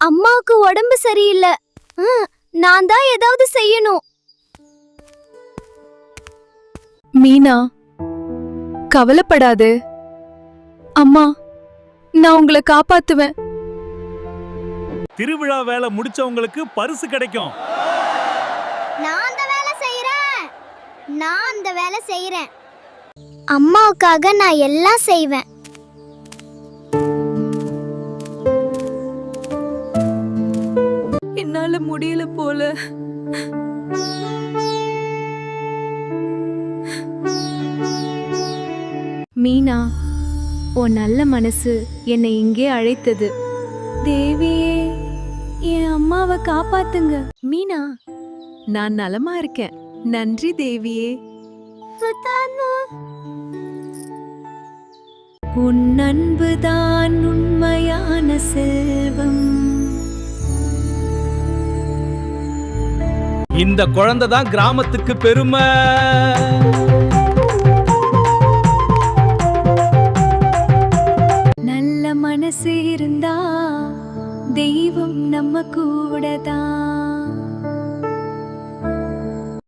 அம்மாவுக்கு உடம்பு சரியில்லை. நான் தான் ஏதாவது செய்யணும். மீனா, கவலைப்படாதே. அம்மா, நான் உங்களை காப்பாத்துவேன். திருவிழா வேலை முடிச்சவங்களுக்கு பரிசு கிடைக்கும். நான் அந்த வேலை செய்யறேன். அம்மாவுக்காக நான் எல்லாம் செய்வேன். என்னால முடியல போல. மீனா, உன் நல்ல மனசு என்னை இங்கே அழைத்தது. தேவியே, என் அம்மாவை காப்பாத்துங்க. மீனா, நான் நலமா இருக்கேன். நன்றி தேவியே. உன் அன்புதான் உண்மையான செல்வம். இந்த குழந்தை தான் கிராமத்துக்கு பெருமை. நல்ல மனசு இருந்தா தெய்வம் நம்ம கூடதான்.